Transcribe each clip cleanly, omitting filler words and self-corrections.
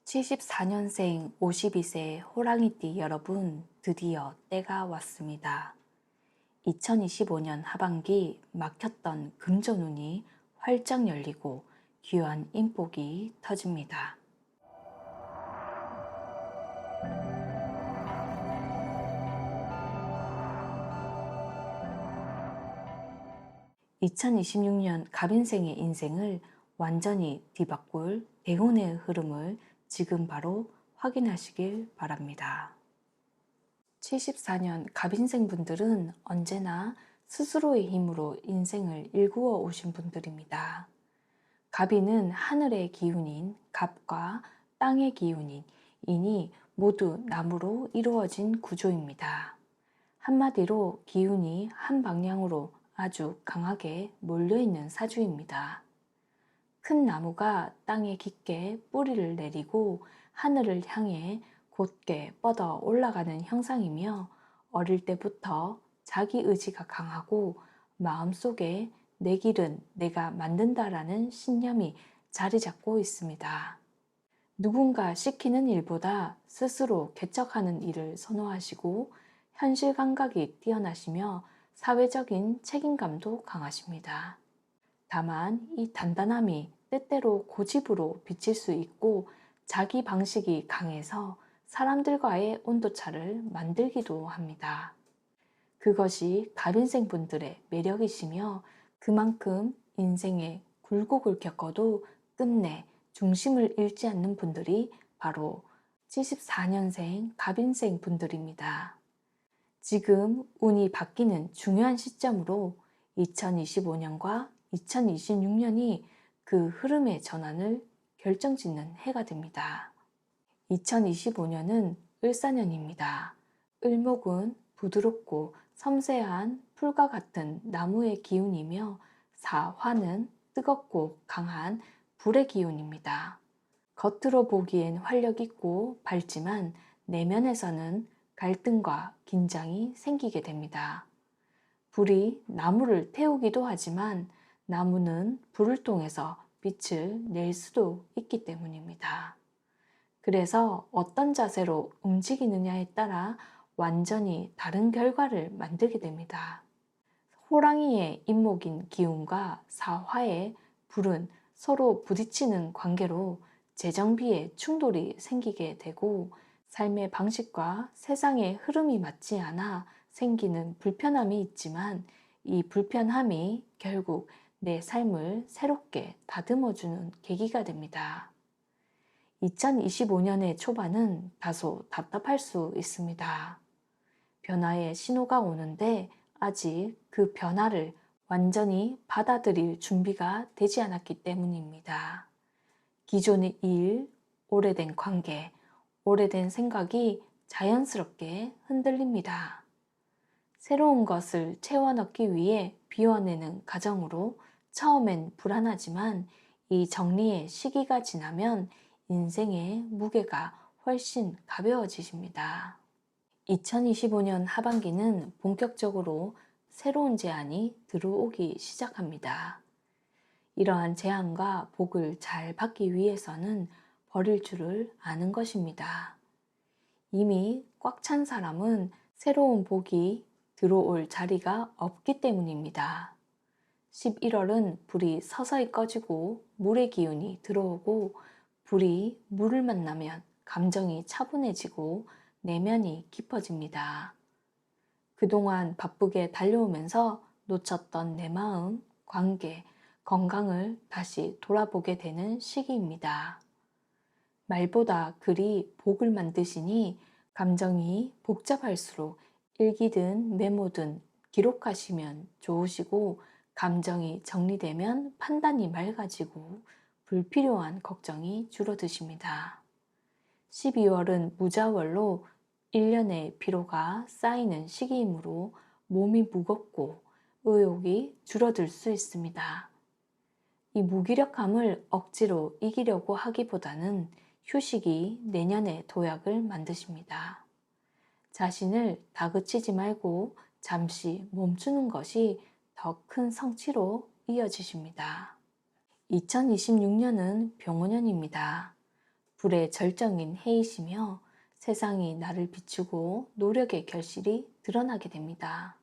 74년생 52세 호랑이띠 여러분, 드디어 때가 왔습니다. 2025년 하반기 막혔던 금전운이 활짝 열리고 귀한 인복이 터집니다. 2026년 갑인생의 인생을 완전히 뒤바꿀 대운의 흐름을 지금 바로 확인하시길 바랍니다. 74년 갑인생 분들은 언제나 스스로의 힘으로 인생을 일구어 오신 분들입니다. 갑인은 하늘의 기운인 갑과 땅의 기운인 인이 모두 나무로 이루어진 구조입니다. 한마디로 기운이 한 방향으로 아주 강하게 몰려있는 사주입니다. 큰 나무가 땅에 깊게 뿌리를 내리고 하늘을 향해 곧게 뻗어 올라가는 형상이며, 어릴 때부터 자기 의지가 강하고 마음속에 내 길은 내가 만든다라는 신념이 자리 잡고 있습니다. 누군가 시키는 일보다 스스로 개척하는 일을 선호하시고 현실 감각이 뛰어나시며 사회적인 책임감도 강하십니다. 다만 이 단단함이 때때로 고집으로 비칠 수 있고 자기 방식이 강해서 사람들과의 온도차를 만들기도 합니다. 그것이 갑인생 분들의 매력이시며, 그만큼 인생의 굴곡을 겪어도 끝내 중심을 잃지 않는 분들이 바로 74년생 갑인생 분들입니다. 지금 운이 바뀌는 중요한 시점으로 2025년과 2026년이 그 흐름의 전환을 결정짓는 해가 됩니다. 2025년은 을사년입니다. 을목은 부드럽고 섬세한 풀과 같은 나무의 기운이며, 사화는 뜨겁고 강한 불의 기운입니다. 겉으로 보기엔 활력 있고 밝지만 내면에서는 갈등과 긴장이 생기게 됩니다. 불이 나무를 태우기도 하지만 나무는 불을 통해서 빛을 낼 수도 있기 때문입니다. 그래서 어떤 자세로 움직이느냐에 따라 완전히 다른 결과를 만들게 됩니다. 호랑이의 인목인 기운과 사화의 불은 서로 부딪히는 관계로 재정비에 충돌이 생기게 되고, 삶의 방식과 세상의 흐름이 맞지 않아 생기는 불편함이 있지만, 이 불편함이 결국 내 삶을 새롭게 다듬어주는 계기가 됩니다. 2025년의 초반은 다소 답답할 수 있습니다. 변화의 신호가 오는데 아직 그 변화를 완전히 받아들일 준비가 되지 않았기 때문입니다. 기존의 일, 오래된 관계, 오래된 생각이 자연스럽게 흔들립니다. 새로운 것을 채워 넣기 위해 비워내는 과정으로 처음엔 불안하지만 이 정리의 시기가 지나면 인생의 무게가 훨씬 가벼워지십니다. 2025년 하반기는 본격적으로 새로운 제안이 들어오기 시작합니다. 이러한 제안과 복을 잘 받기 위해서는 버릴 줄을 아는 것입니다. 이미 꽉 찬 사람은 새로운 복이 들어올 자리가 없기 때문입니다. 11월은 불이 서서히 꺼지고 물의 기운이 들어오고, 불이 물을 만나면 감정이 차분해지고 내면이 깊어집니다. 그동안 바쁘게 달려오면서 놓쳤던 내 마음, 관계, 건강을 다시 돌아보게 되는 시기입니다. 말보다 글이 복을 만드시니 감정이 복잡할수록 일기든 메모든 기록하시면 좋으시고, 감정이 정리되면 판단이 맑아지고 불필요한 걱정이 줄어드십니다. 12월은 무자월로 1년의 피로가 쌓이는 시기이므로 몸이 무겁고 의욕이 줄어들 수 있습니다. 이 무기력함을 억지로 이기려고 하기보다는 휴식이 내년의 도약을 만드십니다. 자신을 다그치지 말고 잠시 멈추는 것이 더 큰 성취로 이어지십니다. 2026년은 병원년입니다. 불의 절정인 해이시며 세상이 나를 비추고 노력의 결실이 드러나게 됩니다.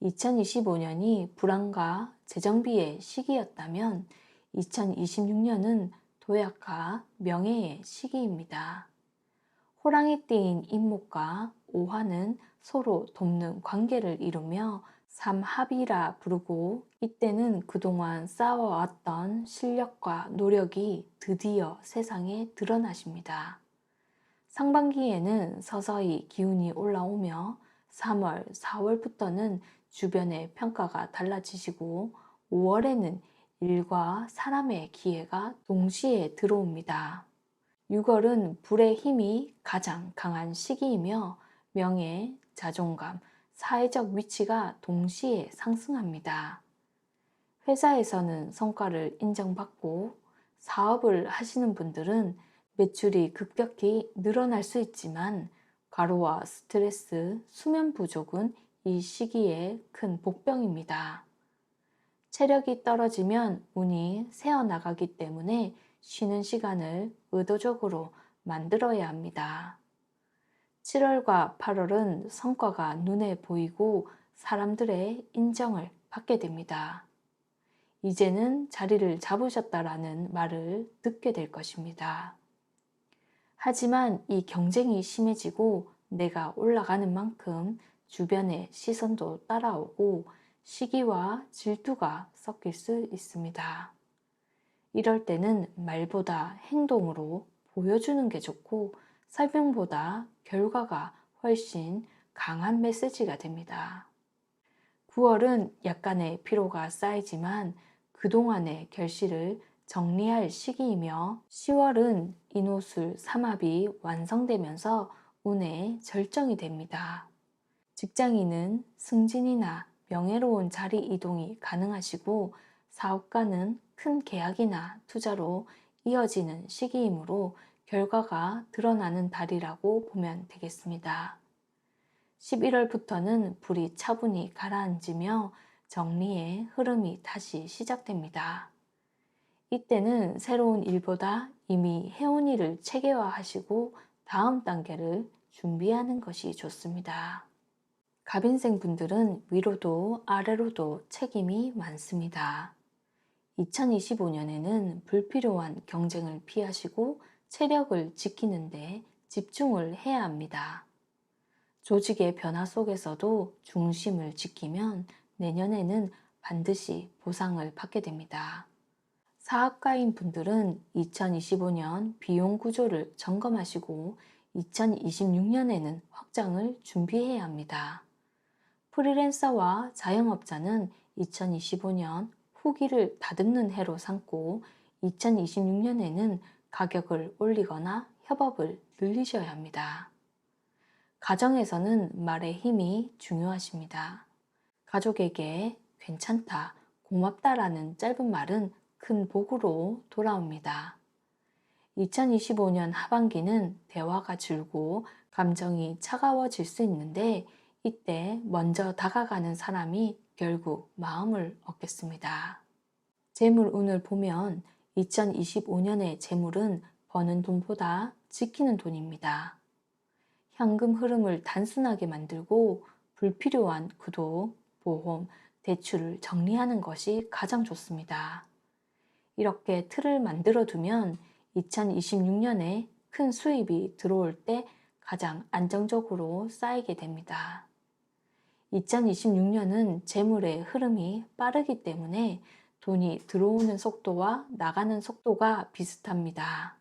2025년이 불안과 재정비의 시기였다면 2026년은 도약과 명예의 시기입니다. 호랑이띠인 임목과 오화는 서로 돕는 관계를 이루며 삼합이라 부르고, 이때는 그동안 쌓아왔던 실력과 노력이 드디어 세상에 드러나십니다. 상반기에는 서서히 기운이 올라오며 3월, 4월부터는 주변의 평가가 달라지시고 5월에는 일과 사람의 기회가 동시에 들어옵니다. 6월은 불의 힘이 가장 강한 시기이며 명예, 자존감, 사회적 위치가 동시에 상승합니다. 회사에서는 성과를 인정받고 사업을 하시는 분들은 매출이 급격히 늘어날 수 있지만 과로와 스트레스, 수면 부족은 이 시기에 큰 복병입니다. 체력이 떨어지면 운이 새어나가기 때문에 쉬는 시간을 의도적으로 만들어야 합니다. 7월과 8월은 성과가 눈에 보이고 사람들의 인정을 받게 됩니다. 이제는 자리를 잡으셨다라는 말을 듣게 될 것입니다. 하지만 이 경쟁이 심해지고 내가 올라가는 만큼 주변의 시선도 따라오고 시기와 질투가 섞일 수 있습니다. 이럴 때는 말보다 행동으로 보여주는 게 좋고 설명보다 결과가 훨씬 강한 메시지가 됩니다. 9월은 약간의 피로가 쌓이지만 그동안의 결실을 정리할 시기이며 10월은 인호술 삼합이 완성되면서 운의 절정이 됩니다. 직장인은 승진이나 명예로운 자리 이동이 가능하시고 사업가는 큰 계약이나 투자로 이어지는 시기이므로 결과가 드러나는 달이라고 보면 되겠습니다. 11월부터는 불이 차분히 가라앉으며 정리의 흐름이 다시 시작됩니다. 이때는 새로운 일보다 이미 해온 일을 체계화하시고 다음 단계를 준비하는 것이 좋습니다. 갑인생 분들은 위로도 아래로도 책임이 많습니다. 2025년에는 불필요한 경쟁을 피하시고 체력을 지키는데 집중을 해야 합니다. 조직의 변화 속에서도 중심을 지키면 내년에는 반드시 보상을 받게 됩니다. 사업가인 분들은 2025년 비용 구조를 점검하시고 2026년에는 확장을 준비해야 합니다. 프리랜서와 자영업자는 2025년 후기를 다듬는 해로 삼고 2026년에는 가격을 올리거나 협업을 늘리셔야 합니다. 가정에서는 말의 힘이 중요하십니다. 가족에게 괜찮다, 고맙다라는 짧은 말은 큰 복으로 돌아옵니다. 2025년 하반기는 대화가 줄고 감정이 차가워질 수 있는데 이때 먼저 다가가는 사람이 결국 마음을 얻겠습니다. 재물운을 보면 2025년의 재물은 버는 돈보다 지키는 돈입니다. 현금 흐름을 단순하게 만들고 불필요한 구독, 보험, 대출을 정리하는 것이 가장 좋습니다. 이렇게 틀을 만들어 두면 2026년에 큰 수입이 들어올 때 가장 안정적으로 쌓이게 됩니다. 2026년은 재물의 흐름이 빠르기 때문에 돈이 들어오는 속도와 나가는 속도가 비슷합니다.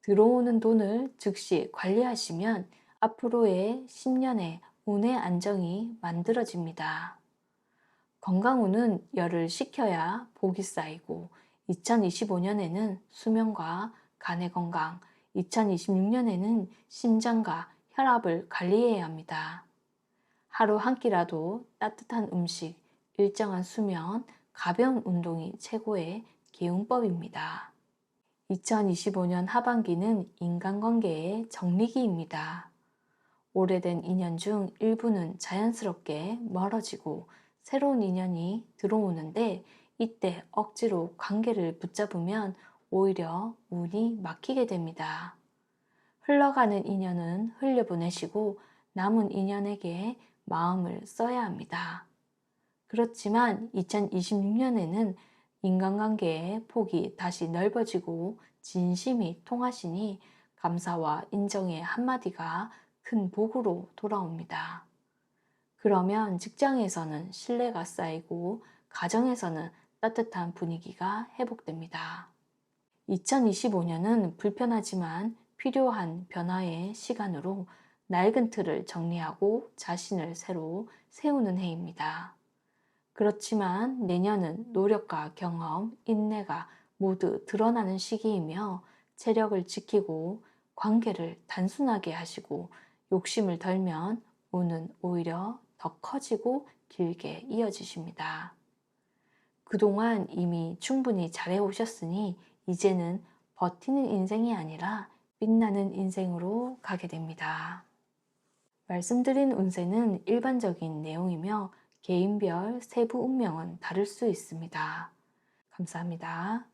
들어오는 돈을 즉시 관리하시면 앞으로의 10년의 운의 안정이 만들어집니다. 건강운은 열을 식혀야 복이 쌓이고 2025년에는 수면과 간의 건강, 2026년에는 심장과 혈압을 관리해야 합니다. 하루 한 끼라도 따뜻한 음식, 일정한 수면, 가벼운 운동이 최고의 개운법입니다. 2025년 하반기는 인간관계의 정리기입니다. 오래된 인연 중 일부는 자연스럽게 멀어지고 새로운 인연이 들어오는데 이때 억지로 관계를 붙잡으면 오히려 운이 막히게 됩니다. 흘러가는 인연은 흘려보내시고 남은 인연에게 마음을 써야 합니다. 그렇지만 2026년에는 인간관계의 폭이 다시 넓어지고 진심이 통하시니 감사와 인정의 한마디가 큰 복으로 돌아옵니다. 그러면 직장에서는 신뢰가 쌓이고 가정에서는 따뜻한 분위기가 회복됩니다. 2025년은 불편하지만 필요한 변화의 시간으로 낡은 틀을 정리하고 자신을 새로 세우는 해입니다. 그렇지만 내년은 노력과 경험, 인내가 모두 드러나는 시기이며 체력을 지키고 관계를 단순하게 하시고 욕심을 덜면 운은 오히려 더 커지고 길게 이어지십니다. 그동안 이미 충분히 잘해오셨으니 이제는 버티는 인생이 아니라 빛나는 인생으로 가게 됩니다. 말씀드린 운세는 일반적인 내용이며 개인별 세부 운명은 다를 수 있습니다. 감사합니다.